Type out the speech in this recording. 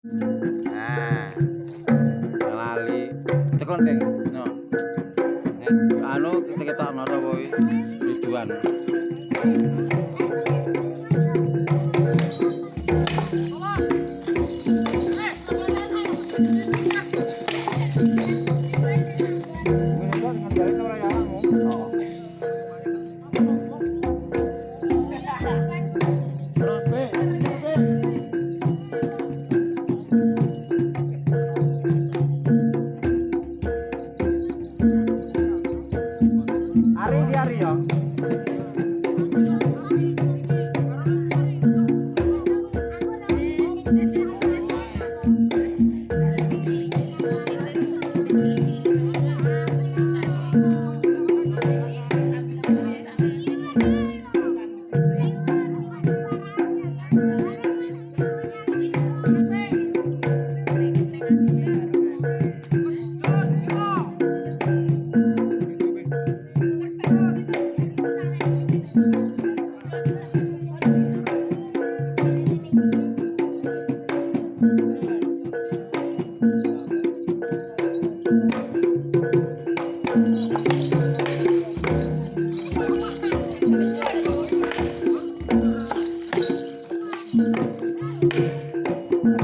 Nah, lali. Tekon ding, no. Nek anu ketok-ketokno to kuwi tujuan. Menika dengan jalan ora ya kamu. Terus be, Ari di Ari ya.